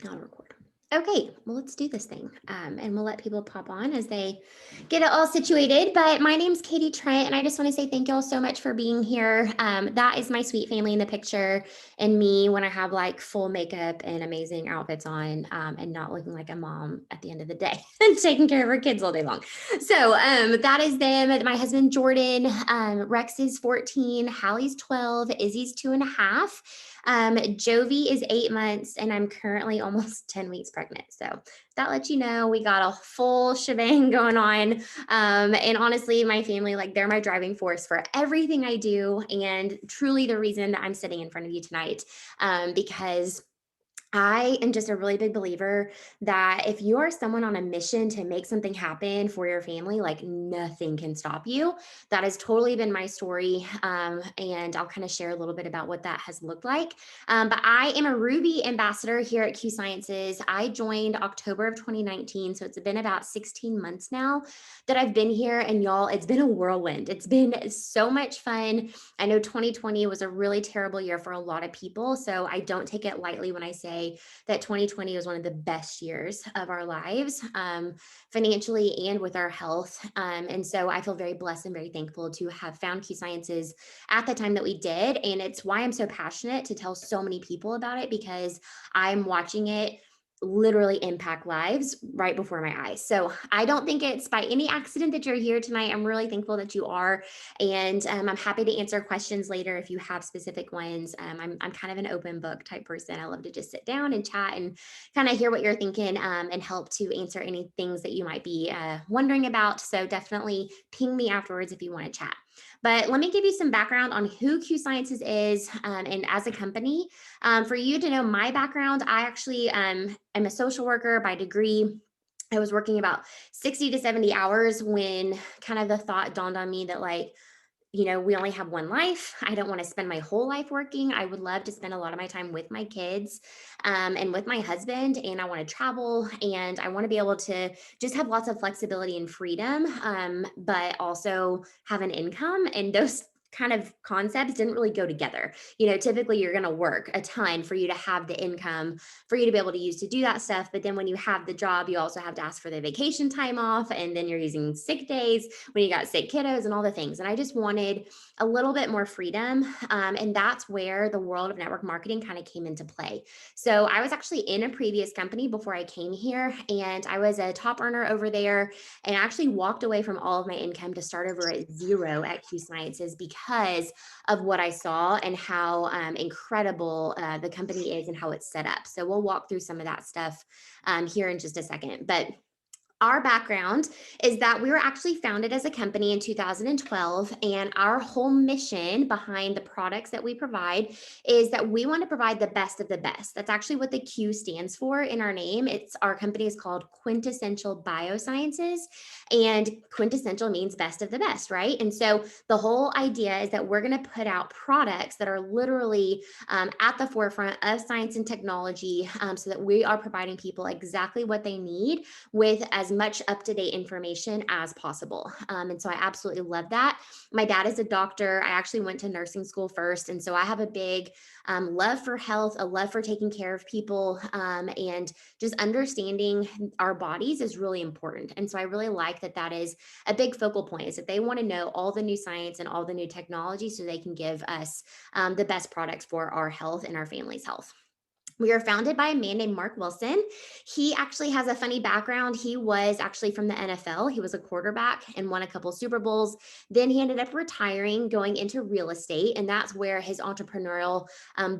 I'll record. Okay, well, let's do this thing. And we'll let people pop on as they get it all situated. But my name's Katie Trent, and I just want to say thank you all so much for being here. That is my sweet family in the picture, and me when I have like full makeup and amazing outfits on, and not looking like a mom at the end of the day and taking care of her kids all day long. So that is them. My husband Jordan, Rex is 14, Hallie's 12, Izzy's 2.5. Jovi is 8 months, and I'm currently almost 10 weeks pregnant. So that lets you know we got a full shebang going on. And honestly, my family, like, they're my driving force for everything I do, and truly the reason that I'm sitting in front of you tonight, because I am just a really big believer that if you are someone on a mission to make something happen for your family, like nothing can stop you. That has totally been my story. And I'll kind of share a little bit about what that has looked like. But I am a Ruby ambassador here at Q Sciences. I joined October of 2019. So it's been about 16 months now that I've been here. And y'all, it's been a whirlwind. It's been so much fun. I know 2020 was a really terrible year for a lot of people. So I don't take it lightly when I say that 2020 was one of the best years of our lives, financially and with our health. And so I feel very blessed and very thankful to have found Q Sciences at the time that we did. And it's why I'm so passionate to tell so many people about it, because I'm watching it literally impact lives right before my eyes. So I don't think it's by any accident that you're here tonight. I'm really thankful that you are. And I'm happy to answer questions later if you have specific ones. I'm kind of an open book type person. I love to just sit down and chat and kind of hear what you're thinking, and help to answer any things that you might be wondering about. So definitely ping me afterwards if you want to chat. But let me give you some background on who Q Sciences is, and as a company. For you to know my background, I actually am a social worker by degree. I was working about 60 to 70 hours when kind of the thought dawned on me that, like, we only have one life. I don't want to spend my whole life working. I would love to spend a lot of my time with my kids, and with my husband. And I want to travel, and I want to be able to just have lots of flexibility and freedom, but also have an income. And those kind of concepts didn't really go together. Typically you're going to work a ton for you to have the income for you to be able to use to do that stuff. But then when you have the job, you also have to ask for the vacation time off. And then you're using sick days when you got sick kiddos and all the things. And I just wanted a little bit more freedom. And that's where the world of network marketing kind of came into play. So I was actually in a previous company before I came here, and I was a top earner over there, and I actually walked away from all of my income to start over at zero at Q Sciences because of what I saw and how incredible the company is and how it's set up. So we'll walk through some of that stuff here in just a second. But our background is that we were actually founded as a company in 2012, and our whole mission behind the products that we provide is that we want to provide the best of the best. That's actually what the Q stands for in our name. Our company is called Quintessential Biosciences, and quintessential means best of the best, right? And so the whole idea is that we're going to put out products that are literally at the forefront of science and technology, so that we are providing people exactly what they need with as much up-to-date information as possible. And so I absolutely love that. My dad is a doctor. I actually went to nursing school first. And so I have a big love for health, a love for taking care of people, and just understanding our bodies is really important. And so I really like that that is a big focal point, is that they want to know all the new science and all the new technology so they can give us the best products for our health and our family's health. We are founded by a man named Mark Wilson. He actually has a funny background. He was actually from the NFL. He was a quarterback and won a couple Super Bowls. Then he ended up retiring, going into real estate. And that's where his entrepreneurial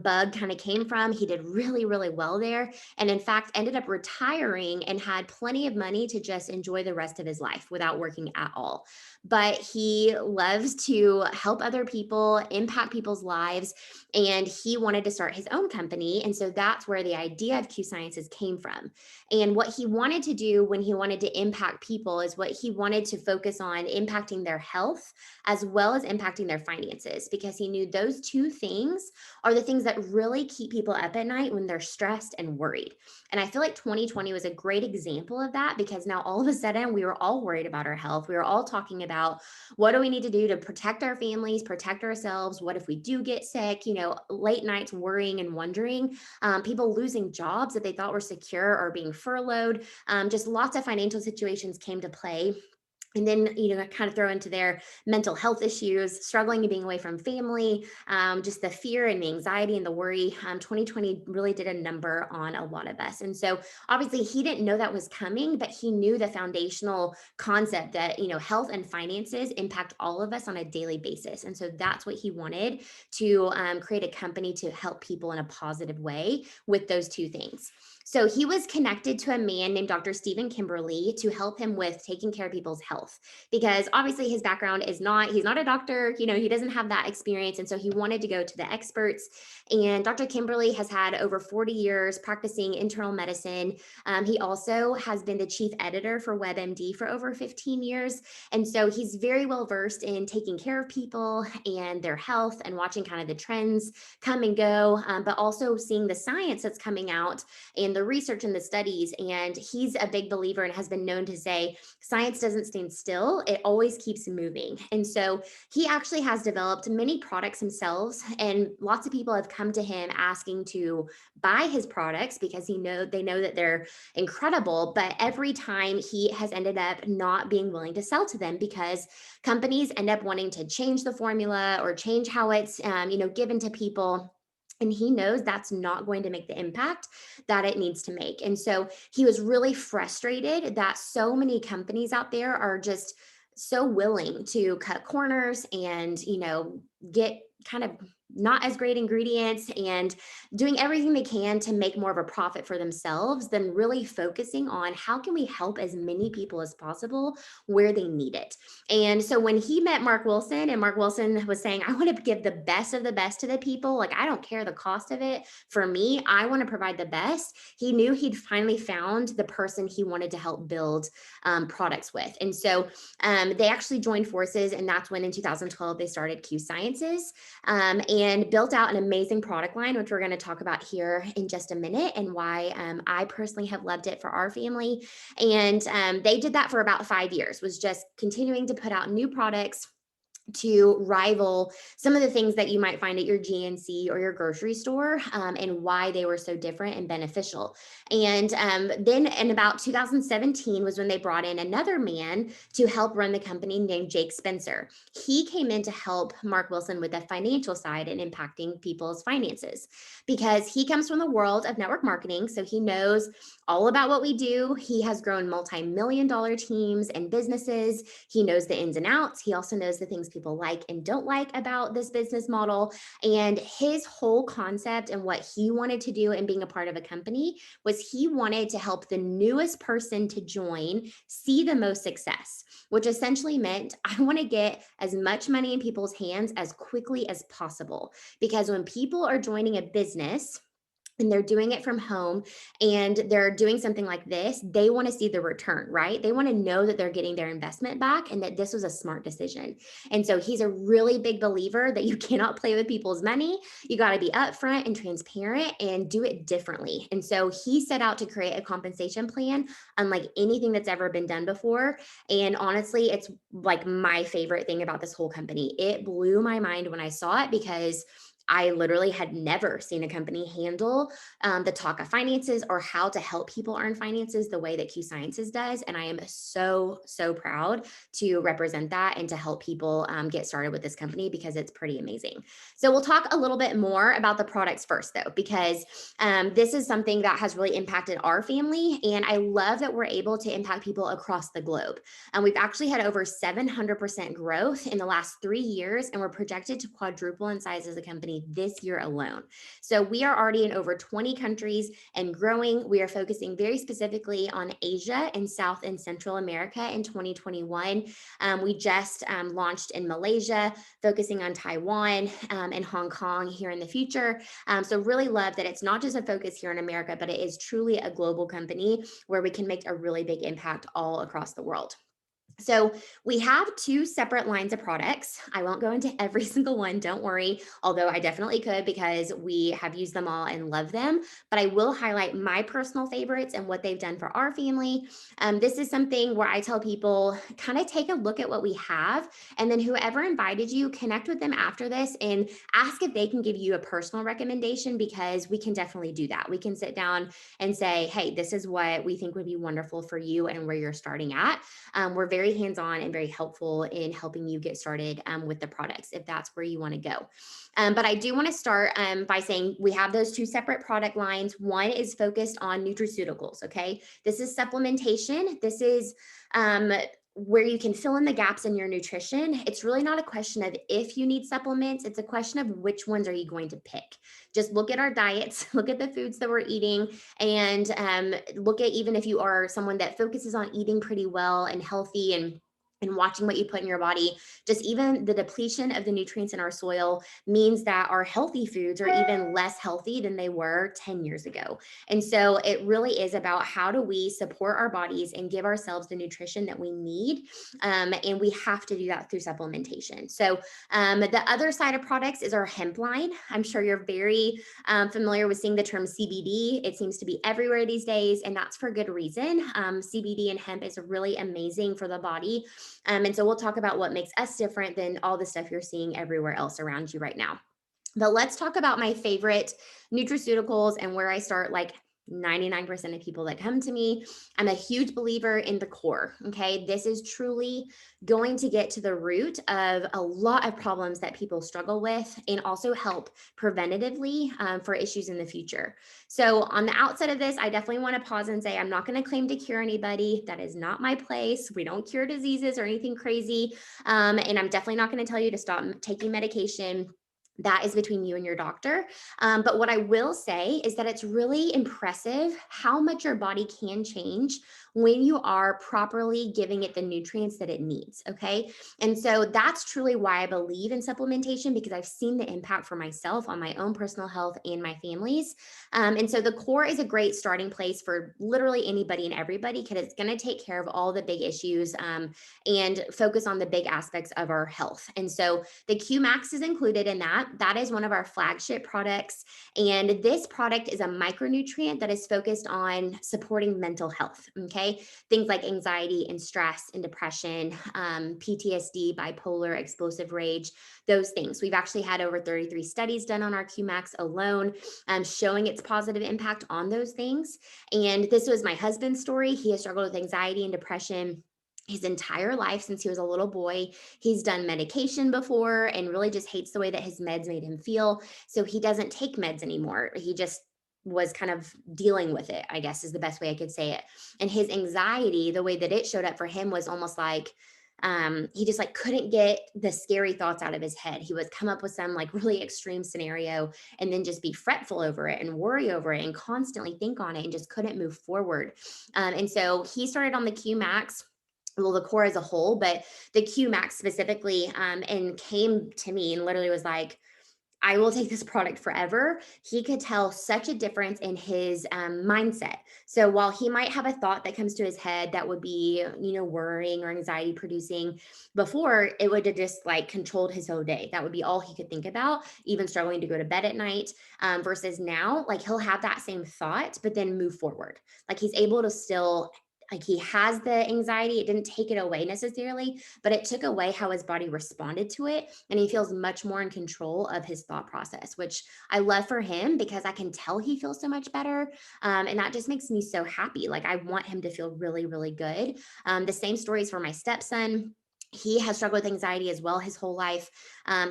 bug kind of came from. He did really, really well there. And in fact, ended up retiring and had plenty of money to just enjoy the rest of his life without working at all. But he loves to help other people, impact people's lives, and he wanted to start his own company. And so that's where the idea of Q Sciences came from. And what he wanted to do when he wanted to impact people is what he wanted to focus on impacting their health as well as impacting their finances, because he knew those two things are the things that really keep people up at night when they're stressed and worried. And I feel like 2020 was a great example of that, because now all of a sudden we were all worried about our health. We were all talking about, what do we need to do to protect our families, protect ourselves? What if we do get sick? Late nights worrying and wondering. people losing jobs that they thought were secure or being furloughed. Just lots of financial situations came to play. And then, kind of throw into their mental health issues, struggling and being away from family, just the fear and the anxiety and the worry. 2020 really did a number on a lot of us. And so obviously he didn't know that was coming, but he knew the foundational concept that, health and finances impact all of us on a daily basis. And so that's what he wanted to create a company to help people in a positive way with those two things. So he was connected to a man named Dr. Stephen Kimberly to help him with taking care of people's health, because obviously his background is he's not a doctor, he doesn't have that experience. And so he wanted to go to the experts. And Dr. Kimberly has had over 40 years practicing internal medicine. He also has been the chief editor for WebMD for over 15 years. And so he's very well versed in taking care of people and their health and watching kind of the trends come and go, but also seeing the science that's coming out and the research and the studies. And he's a big believer and has been known to say, science doesn't stand still, it always keeps moving. And so he actually has developed many products himself. And lots of people have come to him asking to buy his products because they know that they're incredible. But every time he has ended up not being willing to sell to them because companies end up wanting to change the formula or change how it's given to people. And he knows that's not going to make the impact that it needs to make. And so he was really frustrated that so many companies out there are just so willing to cut corners and, get kind of not as great ingredients and doing everything they can to make more of a profit for themselves than really focusing on how can we help as many people as possible where they need it. And so when he met Mark Wilson and Mark Wilson was saying, I want to give the best of the best to the people, like I don't care the cost of it. For me, I want to provide the best. He knew he'd finally found the person he wanted to help build products with. And so they actually joined forces, and that's when in 2012 they started Q Sciences and built out an amazing product line, which we're going to talk about here in just a minute, and why I personally have loved it for our family. And they did that for about 5 years, was just continuing to put out new products to rival some of the things that you might find at your GNC or your grocery store, and why they were so different and beneficial. And then in about 2017 was when they brought in another man to help run the company named Jake Spencer. He came in to help Mark Wilson with the financial side and impacting people's finances, because he comes from the world of network marketing. So he knows all about what we do. He has grown multi-million-dollar teams and businesses. He knows the ins and outs. He also knows the things people like and don't like about this business model. And his whole concept and what he wanted to do in being a part of a company was he wanted to help the newest person to join see the most success, which essentially meant I want to get as much money in people's hands as quickly as possible. Because when people are joining a business, and they're doing it from home and they're doing something like this, they want to see the return, right? They want to know that they're getting their investment back and that this was a smart decision. And so he's a really big believer that you cannot play with people's money. You got to be upfront and transparent and do it differently. And so he set out to create a compensation plan unlike anything that's ever been done before. And honestly, it's like my favorite thing about this whole company. It blew my mind when I saw it, because I literally had never seen a company handle the talk of finances or how to help people earn finances the way that Q Sciences does. And I am so, so proud to represent that and to help people get started with this company, because it's pretty amazing. So we'll talk a little bit more about the products first, though, because this is something that has really impacted our family. And I love that we're able to impact people across the globe. We've actually had over 700% growth in the last 3 years, and we're projected to quadruple in size as a company this year alone. So we are already in over 20 countries and growing. We are focusing very specifically on Asia and South and Central America in 2021. We just launched in Malaysia, focusing on Taiwan and Hong Kong here in the future. So really love that it's not just a focus here in America, but it is truly a global company where we can make a really big impact all across the world. So we have two separate lines of products. I won't go into every single one, don't worry, although I definitely could because we have used them all and love them. But I will highlight my personal favorites and what they've done for our family. This is something where I tell people kind of take a look at what we have, and then whoever invited you, connect with them after this and ask if they can give you a personal recommendation because we can definitely do that. We can sit down and say, hey, this is what we think would be wonderful for you and where you're starting at. We're very hands-on and very helpful in helping you get started with the products if that's where you want to go. But I do want to start by saying we have those two separate product lines. One is focused on nutraceuticals. Okay, this is supplementation. This is where you can fill in the gaps in your nutrition. It's really not a question of if you need supplements, it's a question of which ones are you going to pick. Just look at our diets, look at the foods that we're eating, and look at even if you are someone that focuses on eating pretty well and healthy and watching what you put in your body, just even the depletion of the nutrients in our soil means that our healthy foods are even less healthy than they were 10 years ago. And so it really is about how do we support our bodies and give ourselves the nutrition that we need. And we have to do that through supplementation. So the other side of products is our hemp line. I'm sure you're very familiar with seeing the term CBD. It seems to be everywhere these days, and that's for good reason. CBD and hemp is really amazing for the body. And so we'll talk about what makes us different than all the stuff you're seeing everywhere else around you right now. But let's talk about my favorite nutraceuticals and where I start. Like 99% of people that come to me, I'm a huge believer in the core. Okay. This is truly going to get to the root of a lot of problems that people struggle with and also help preventatively for issues in the future. So, on the outset of this, I definitely want to pause and say, I'm not going to claim to cure anybody. That is not my place. We don't cure diseases or anything crazy. And I'm definitely not going to tell you to stop taking medication. That is between you and your doctor. But what I will say is that it's really impressive how much your body can change when you are properly giving it the nutrients that it needs. Okay. And so that's truly why I believe in supplementation because I've seen the impact for myself on my own personal health and my family's. And so the core is a great starting place for literally anybody and everybody because it's going to take care of all the big issues and focus on the big aspects of our health. And so the QMax is included in that. That is one of our flagship products. And this product is a micronutrient that is focused on supporting mental health. Okay. Things like anxiety and stress and depression, PTSD, bipolar, explosive rage, those things. We've actually had over 33 studies done on our QMax alone, showing its positive impact on those things. And this was my husband's story. He has struggled with anxiety and depression his entire life since he was a little boy. He's done medication before and really just hates the way that his meds made him feel. So he doesn't take meds anymore. He just was kind of dealing with it, I guess is the best way I could say it. And his anxiety, the way that it showed up for him was almost like he just like couldn't get the scary thoughts out of his head. He would come up with some like really extreme scenario and then just be fretful over it and worry over it and constantly think on it and just couldn't move forward. And so he started on the QMax, well, the core as a whole, but the QMax specifically, and came to me and literally was like, I will take this product forever. He could tell such a difference in his mindset. So while he might have a thought that comes to his head that would be, worrying or anxiety producing before, it would have just like controlled his whole day. That would be all he could think about, even struggling to go to bed at night. Versus now, like he'll have that same thought, but then move forward. Like he's able to still like he has the anxiety. It didn't take it away necessarily, but it took away how his body responded to it. And he feels much more in control of his thought process, which I love for him because I can tell he feels so much better. And that just makes me so happy. Like I want him to feel really, really good. The same stories for my stepson. He has struggled with anxiety as well his whole life.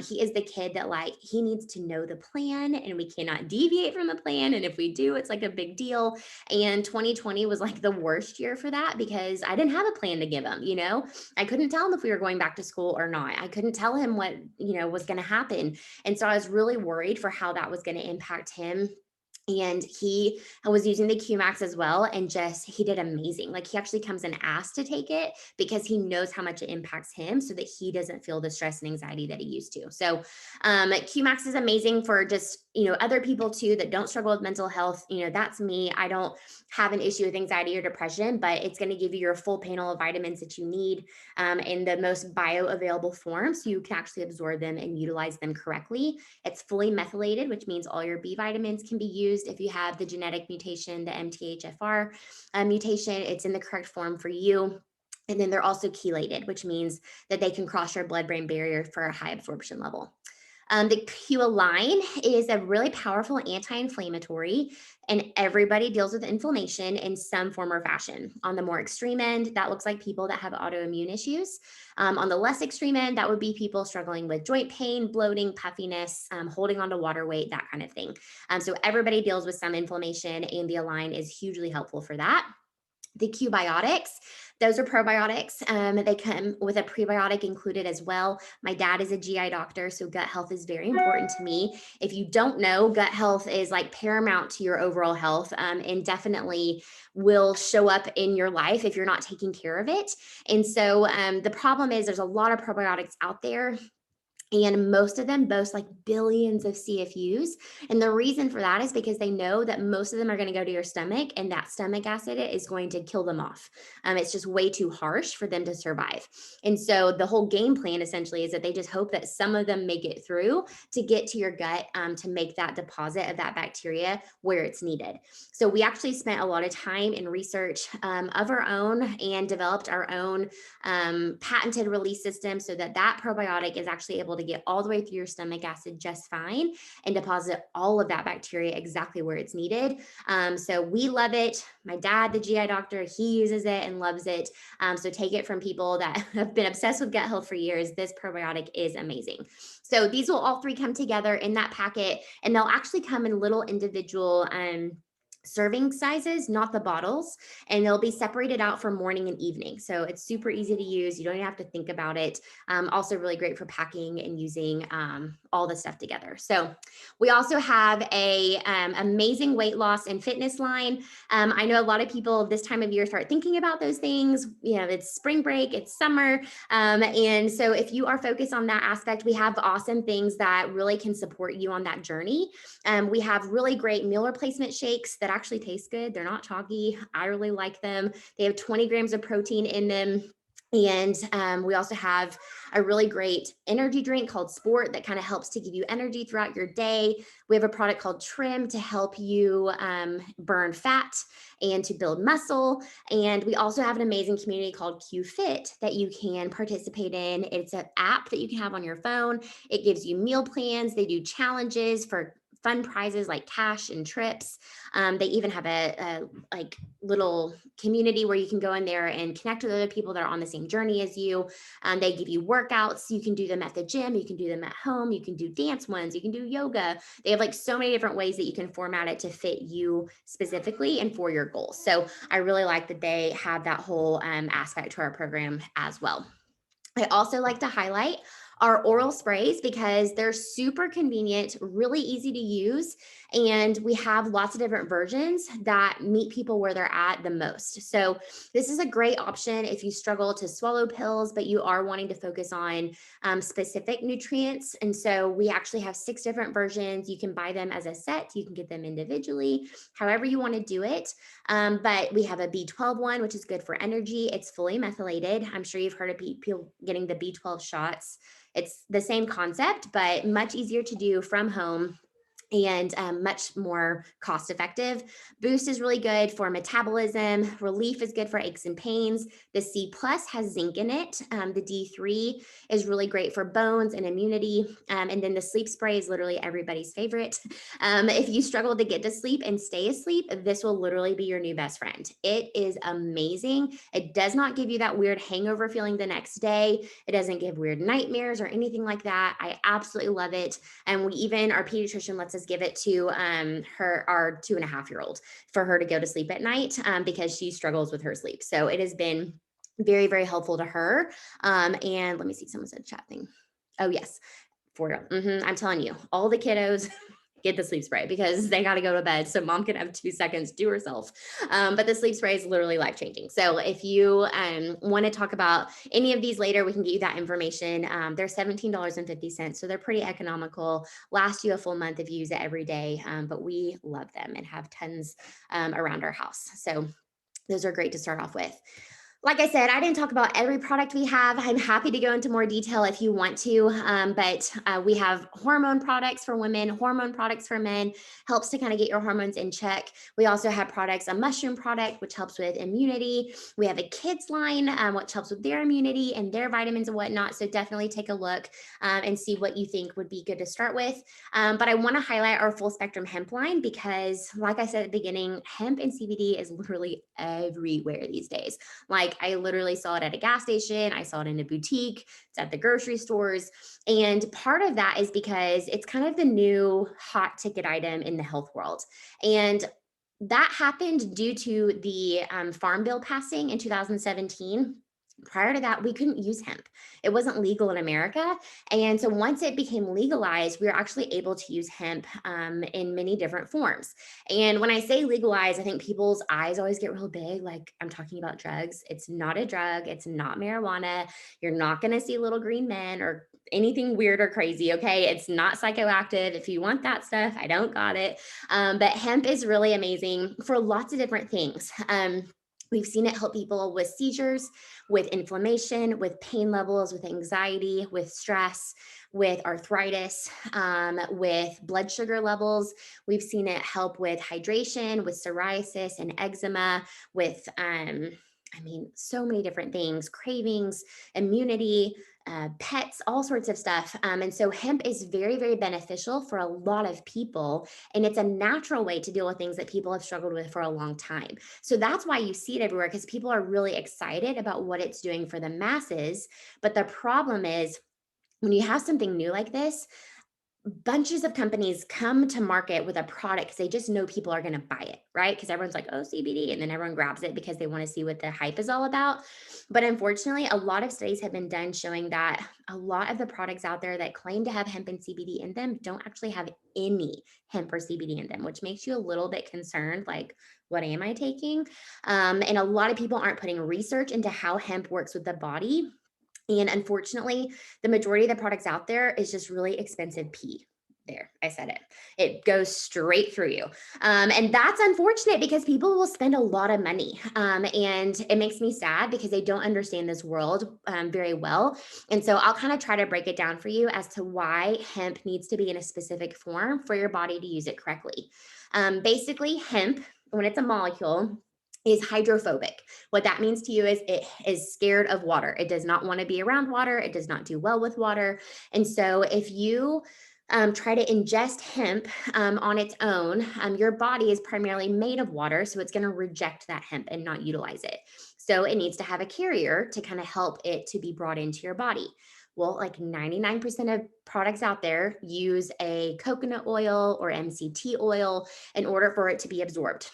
He is the kid that like he needs to know the plan and we cannot deviate from the plan. And if we do, it's like a big deal. And 2020 was like the worst year for that because I didn't have a plan to give him. I couldn't tell him if we were going back to school or not. I couldn't tell him what, was going to happen. And so I was really worried for how that was going to impact him. And he was using the QMax as well. And just, he did amazing. Like he actually comes and asks to take it because he knows how much it impacts him so that he doesn't feel the stress and anxiety that he used to. So QMax is amazing for just other people too that don't struggle with mental health. That's me. I don't have an issue with anxiety or depression, but it's going to give you your full panel of vitamins that you need in the most bioavailable form so you can actually absorb them and utilize them correctly. It's fully methylated, which means all your B vitamins can be used. If you have the genetic mutation, the MTHFR mutation, it's in the correct form for you. And then they're also chelated, which means that they can cross your blood brain barrier for a high absorption level. The Q line is a really powerful anti-inflammatory, and everybody deals with inflammation in some form or fashion. On the more extreme end, that looks like people that have autoimmune issues. On the less extreme end, that would be people struggling with joint pain, bloating, puffiness, holding on to water weight, that kind of thing. So everybody deals with some inflammation, and the Align is hugely helpful for that. The Qbiotics, those are probiotics. They come with a prebiotic included as well. My dad is a GI doctor, so gut health is very important to me. If you don't know, gut health is like paramount to your overall health, and definitely will show up in your life if you're not taking care of it. And so the problem is there's a lot of probiotics out there, and most of them boast like billions of CFUs. And the reason for that is because they know that most of them are going to go to your stomach, and that stomach acid is going to kill them off. It's just way too harsh for them to survive. And so the whole game plan essentially is that they just hope that some of them make it through to get to your gut, to make that deposit of that bacteria where it's needed. So we actually spent a lot of time in research of our own and developed our own patented release system so that that probiotic is actually able to get all the way through your stomach acid just fine and deposit all of that bacteria exactly where it's needed. So we love it. My dad, the GI doctor, he uses it and loves it. So take it from people that have been obsessed with gut health for years. This probiotic is amazing. So these will all three come together in that packet, and they'll actually come in little individual serving sizes, not the bottles, and they'll be separated out for morning and evening. So it's super easy to use. You don't even have to think about it. Also really great for packing and using all the stuff together. So we also have a amazing weight loss and fitness line. I know a lot of people this time of year start thinking about those things. It's spring break, it's summer. And so if you are focused on that aspect, we have awesome things that really can support you on that journey. We have really great meal replacement shakes that actually taste good. They're not chalky. I really like them. They have 20 grams of protein in them. And we also have a really great energy drink called Sport that kind of helps to give you energy throughout your day. We have a product called Trim to help you burn fat and to build muscle. And we also have an amazing community called QFit that you can participate in. It's an app that you can have on your phone. It gives you meal plans. They do challenges for fun prizes like cash and trips. They even have a like little community where you can go in there and connect with other people that are on the same journey as you. They give you workouts. You can do them at the gym. You can do them at home. You can do dance ones. You can do yoga. They have like so many different ways that you can format it to fit you specifically and for your goals. So I really like that they have that whole aspect to our program as well. I also like to highlight our oral sprays because they're super convenient, really easy to use, and we have lots of different versions that meet people where they're at the most. So this is a great option if you struggle to swallow pills, but you are wanting to focus on specific nutrients. And so we actually have 6 different versions. You can buy them as a set. You can get them individually, however you want to do it. But we have a B12 one, which is good for energy. It's fully methylated. I'm sure you've heard of people getting the B12 shots. It's the same concept, but much easier to do from home and much more cost effective. Boost is really good for metabolism. Relief is good for aches and pains. The C plus has zinc in it. The D3 is really great for bones and immunity. And then the sleep spray is literally everybody's favorite. If you struggle to get to sleep and stay asleep, this will literally be your new best friend. It is amazing. It does not give you that weird hangover feeling the next day. It doesn't give weird nightmares or anything like that. I absolutely love it. And our pediatrician lets us give it to our 2.5-year-old for her to go to sleep at night because she struggles with her sleep. So it has been very, very helpful to her. And let me see, someone said chat thing. Oh yes, 4-year-old. I'm telling you, all the kiddos get the sleep spray because they got to go to bed. So mom can have 2 seconds to herself. But the sleep spray is literally life changing. So if you want to talk about any of these later, we can get you that information. They're $17.50. So they're pretty economical, last you a full month if you use it every day. But we love them and have tons around our house. So those are great to start off with. Like I said, I didn't talk about every product we have. I'm happy to go into more detail if you want to, but we have hormone products for women, hormone products for men, helps to kind of get your hormones in check. We also have products, a mushroom product, which helps with immunity. We have a kids line, which helps with their immunity and their vitamins and whatnot. So definitely take a look and see what you think would be good to start with. But I want to highlight our full spectrum hemp line because, like I said at the beginning, hemp and CBD is literally everywhere these days. Like I literally saw it at a gas station. I saw it in a boutique. It's at the grocery stores. And part of that is because it's kind of the new hot ticket item in the health world. And that happened due to the Farm Bill passing in 2017. Prior to that, we couldn't use hemp. It wasn't legal in America. And so once it became legalized, we were actually able to use hemp in many different forms. And when I say legalized, I think people's eyes always get real big. Like I'm talking about drugs. It's not a drug. It's not marijuana. You're not going to see little green men or anything weird or crazy. Okay. It's not psychoactive. If you want that stuff, I don't got it. But hemp is really amazing for lots of different things. We've seen it help people with seizures, with inflammation, with pain levels, with anxiety, with stress, with arthritis, with blood sugar levels. We've seen it help with hydration, with psoriasis and eczema, with, so many different things, cravings, immunity, pets, all sorts of stuff. And so hemp is very, very beneficial for a lot of people. And it's a natural way to deal with things that people have struggled with for a long time. So that's why you see it everywhere because people are really excited about what it's doing for the masses. But the problem is when you have something new like this, bunches of companies come to market with a product because they just know people are going to buy it, right? Because everyone's like, oh, CBD. And then everyone grabs it because they want to see what the hype is all about. But unfortunately, a lot of studies have been done showing that a lot of the products out there that claim to have hemp and CBD in them don't actually have any hemp or CBD in them, which makes you a little bit concerned. Like, what am I taking? And a lot of people aren't putting research into how hemp works with the body. And unfortunately, the majority of the products out there is just really expensive pee. There, I said it. It goes straight through you. And that's unfortunate because people will spend a lot of money. And it makes me sad because they don't understand this world very well. And so I'll kind of try to break it down for you as to why hemp needs to be in a specific form for your body to use it correctly. Basically, hemp, when it's a molecule, is hydrophobic. What that means to you is it is scared of water. It does not want to be around water. It does not do well with water. And so if you try to ingest hemp on its own, your body is primarily made of water. So it's going to reject that hemp and not utilize it. So it needs to have a carrier to kind of help it to be brought into your body. Well, like 99% of products out there use a coconut oil or MCT oil in order for it to be absorbed.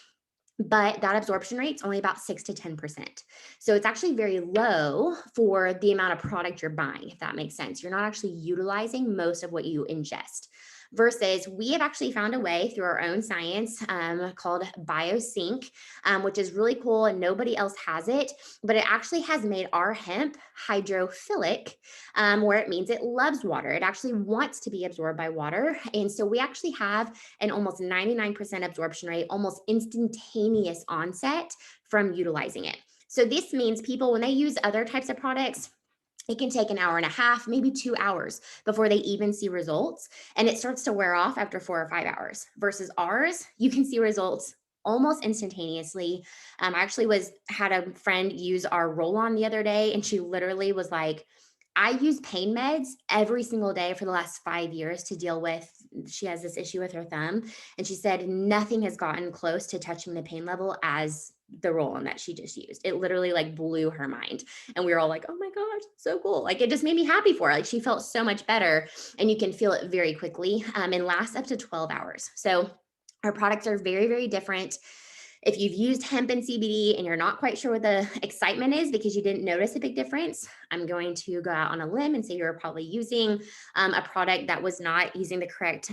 But that absorption rate is only about 6 to 10%. So it's actually very low for the amount of product you're buying, if that makes sense. You're not actually utilizing most of what you ingest. Versus we have actually found a way through our own science called BioSync, which is really cool and nobody else has it, but it actually has made our hemp hydrophilic, where it means it loves water. It actually wants to be absorbed by water. And so we actually have an almost 99% absorption rate, almost instantaneous onset from utilizing it. So this means people, when they use other types of products, it can take an hour and a half, maybe 2 hours before they even see results. And it starts to wear off after 4 or 5 hours versus ours, you can see results almost instantaneously. I actually had a friend use our roll-on the other day, and she literally was like, I use pain meds every single day for the last 5 years to deal with, she has this issue with her thumb. And she said nothing has gotten close to touching the pain level as the roll-on that she just used. It literally like blew her mind. And we were all like, oh my gosh, so cool. Like it just made me happy for her. Like she felt so much better, and you can feel it very quickly and lasts up to 12 hours. So our products are very, very different. If you've used hemp and CBD and you're not quite sure what the excitement is because you didn't notice a big difference, I'm going to go out on a limb and say you're probably using a product that was not using the correct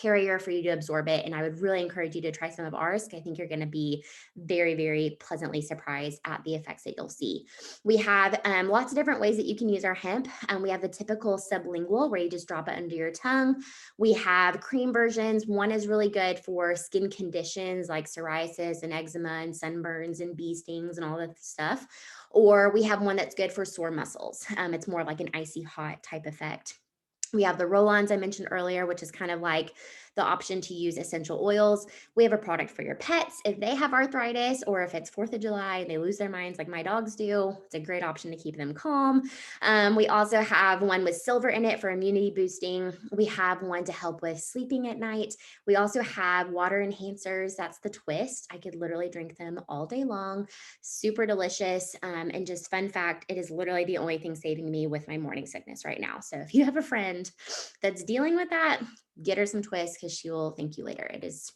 carrier for you to absorb it. And I would really encourage you to try some of ours. I think you're going to be very, very pleasantly surprised at the effects that you'll see. We have lots of different ways that you can use our hemp. We have the typical sublingual where you just drop it under your tongue. We have cream versions. One is really good for skin conditions like psoriasis and eczema and sunburns and bee stings and all that stuff. Or we have one that's good for sore muscles. It's more like an icy hot type effect. We have the roll-ons I mentioned earlier, which is kind of like the option to use essential oils. We have a product for your pets if they have arthritis or if it's 4th of July and they lose their minds like my dogs do. It's a great option to keep them calm. We also have one with silver in it for immunity boosting. We have one to help with sleeping at night. We also have water enhancers. That's the twist. I could literally drink them all day long. Super delicious. And just fun fact, it is literally the only thing saving me with my morning sickness right now. So if you have a friend that's dealing with that, get her some twists because she will thank you later. It is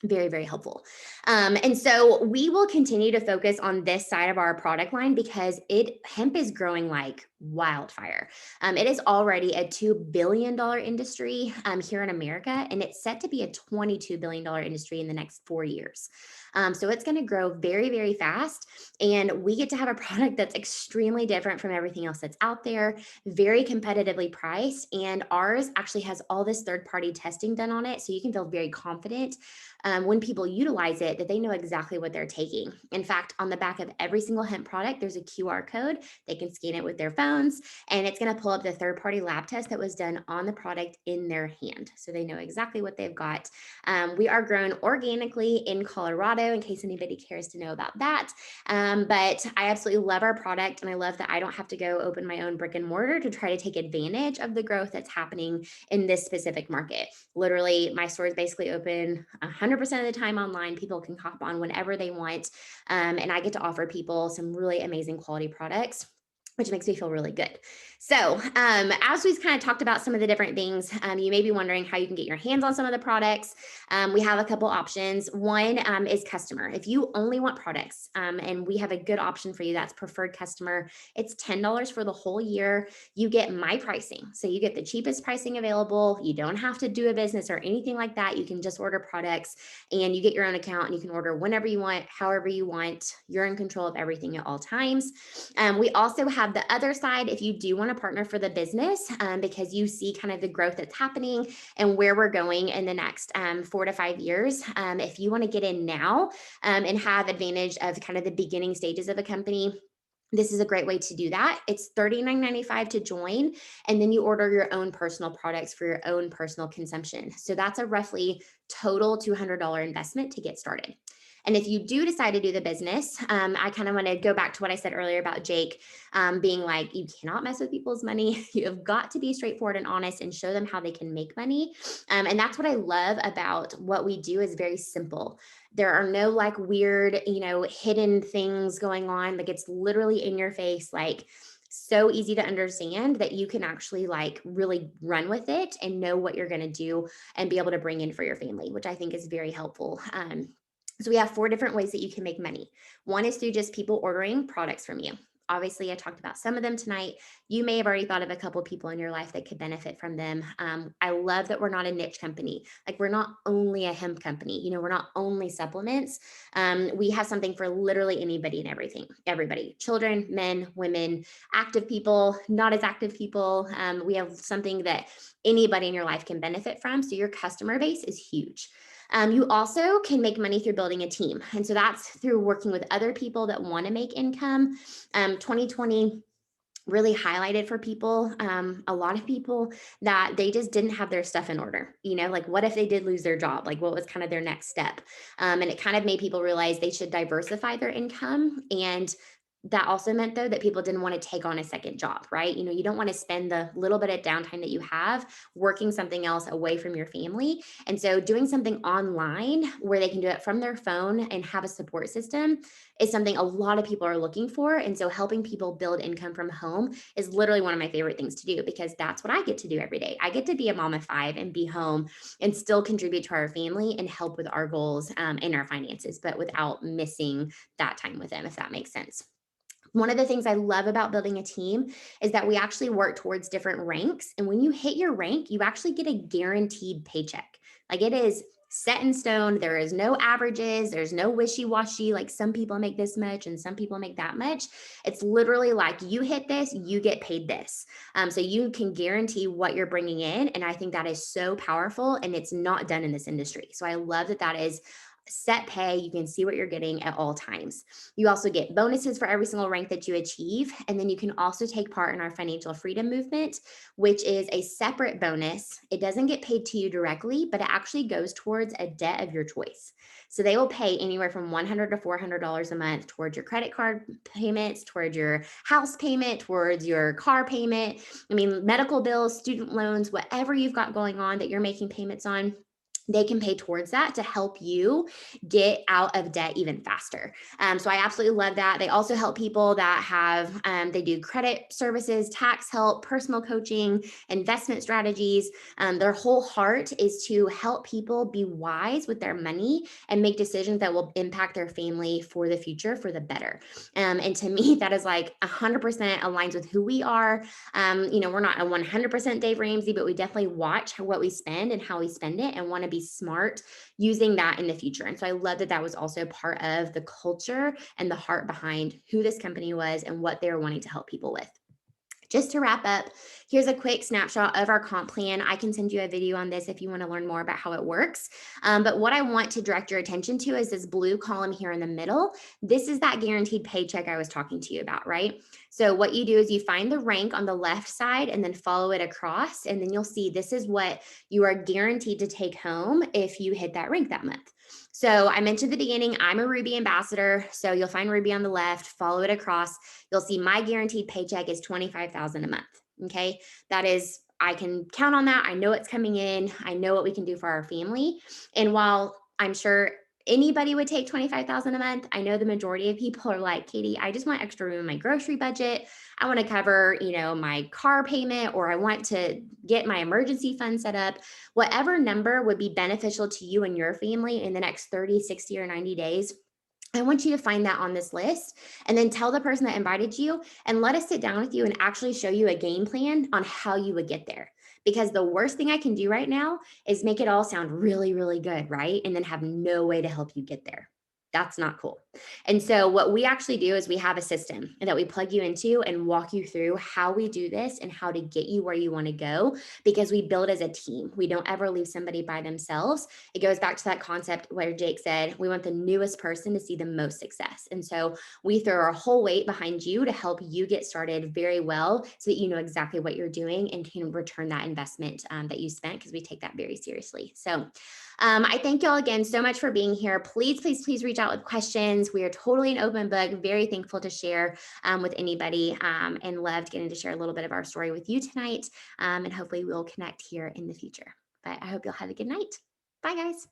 very, very helpful. And so we will continue to focus on this side of our product line because hemp is growing like wildfire. It is already a $2 billion industry here in America, and it's set to be a $22 billion industry in the next 4 years. So it's going to grow very, very fast. And we get to have a product that's extremely different from everything else that's out there, very competitively priced. And ours actually has all this third-party testing done on it. So you can feel very confident when people utilize it that they know exactly what they're taking. In fact, on the back of every single hemp product, there's a QR code. They can scan it with their phones, and it's going to pull up the third-party lab test that was done on the product in their hand. So they know exactly what they've got. We are grown organically in Colorado, in case anybody cares to know about that. But I absolutely love our product, and I love that I don't have to go open my own brick and mortar to try to take advantage of the growth that's happening in this specific market. Literally, my store is basically open 100% of the time online. People can hop on whenever they want. And I get to offer people some really amazing quality products, which makes me feel really good. So as we've kind of talked about some of the different things, you may be wondering how you can get your hands on some of the products. We have a couple options. One is customer. If you only want products, and we have a good option for you, that's preferred customer. It's $10 for the whole year. You get my pricing. So you get the cheapest pricing available. You don't have to do a business or anything like that. You can just order products and you get your own account and you can order whenever you want, however you want. You're in control of everything at all times. We also have the other side if you do want to partner for the business because you see kind of the growth that's happening and where we're going in the next 4 to 5 years. If you want to get in now and have advantage of kind of the beginning stages of a company, this is a great way to do that. It's $39.95 to join, and then you order your own personal products for your own personal consumption. So that's a roughly total $200 investment to get started. And if you do decide to do the business, I kind of want to go back to what I said earlier about Jake being like, you cannot mess with people's money. You have got to be straightforward and honest and show them how they can make money. And that's what I love about what we do is very simple. There are no like weird, hidden things going on. Like it's literally in your face, like so easy to understand that you can actually like really run with it and know what you're going to do and be able to bring in for your family, which I think is very helpful. So we have 4 different ways that you can make money. One is through just people ordering products from you. Obviously, I talked about some of them tonight. You may have already thought of a couple of people in your life that could benefit from them. I love that we're not a niche company. Like we're not only a hemp company. We're not only supplements. We have something for literally anybody and everybody, children, men, women, active people, not as active people. We have something that anybody in your life can benefit from. So your customer base is huge. You also can make money through building a team. And so that's through working with other people that want to make income. 2020 really highlighted for people, a lot of people that they just didn't have their stuff in order. Like what if they did lose their job? Like what was kind of their next step? And it kind of made people realize they should diversify their income. And that also meant though that people didn't want to take on a second job, right? You don't want to spend the little bit of downtime that you have working something else away from your family. And so doing something online where they can do it from their phone and have a support system is something a lot of people are looking for. And so helping people build income from home is literally one of my favorite things to do because that's what I get to do every day. I get to be a mom of 5 and be home and still contribute to our family and help with our goals and our finances, but without missing that time with them, if that makes sense. One of the things I love about building a team is that we actually work towards different ranks. And when you hit your rank, you actually get a guaranteed paycheck. Like it is set in stone. There is no averages. There's no wishy washy. Like some people make this much and some people make that much. It's literally like you hit this, you get paid this. So you can guarantee what you're bringing in. And I think that is so powerful and it's not done in this industry. So I love that that is set pay. You can see what you're getting at all times. You also get bonuses for every single rank that you achieve. And then you can also take part in our financial freedom movement, which is a separate bonus. It doesn't get paid to you directly, but it actually goes towards a debt of your choice. So they will pay anywhere from $100 to $400 a month towards your credit card payments, towards your house payment, towards your car payment. I mean, medical bills, student loans, whatever you've got going on that you're making payments on, they can pay towards that to help you get out of debt even faster. So I absolutely love that. They also help people that have, they do credit services, tax help, personal coaching, investment strategies. Their whole heart is to help people be wise with their money and make decisions that will impact their family for the future, for the better. And to me, that is like 100% aligns with who we are. We're not a 100% Dave Ramsey, but we definitely watch what we spend and how we spend it and want to be smart using that in the future. And so I love that that was also part of the culture and the heart behind who this company was and what they were wanting to help people with. Just to wrap up, here's a quick snapshot of our comp plan. I can send you a video on this if you want to learn more about how it works. But what I want to direct your attention to is this blue column here in the middle. This is that guaranteed paycheck I was talking to you about, right? So what you do is you find the rank on the left side and then follow it across. And then you'll see this is what you are guaranteed to take home if you hit that rank that month. So I mentioned at the beginning, I'm a Ruby ambassador. So you'll find Ruby on the left, follow it across. You'll see my guaranteed paycheck is $25,000 a month. Okay. That is, I can count on that. I know it's coming in. I know what we can do for our family. And while I'm sure anybody would take 25,000 a month, I know the majority of people are like, Katie, I just want extra room in my grocery budget. I want to cover, my car payment, or I want to get my emergency fund set up. Whatever number would be beneficial to you and your family in the next 30, 60, or 90 days. I want you to find that on this list and then tell the person that invited you and let us sit down with you and actually show you a game plan on how you would get there. Because the worst thing I can do right now is make it all sound really, really good, right? And then have no way to help you get there. That's not cool. And so, what we actually do is we have a system that we plug you into and walk you through how we do this and how to get you where you want to go because we build as a team. We don't ever leave somebody by themselves. It goes back to that concept where Jake said, we want the newest person to see the most success. And so, we throw our whole weight behind you to help you get started very well so that you know exactly what you're doing and can return that investment that you spent because we take that very seriously. So, I thank y'all again so much for being here. Please, please, please reach out with questions. We are totally an open book, very thankful to share with anybody and loved getting to share a little bit of our story with you tonight. And hopefully we'll connect here in the future. But I hope you'll have a good night. Bye, guys.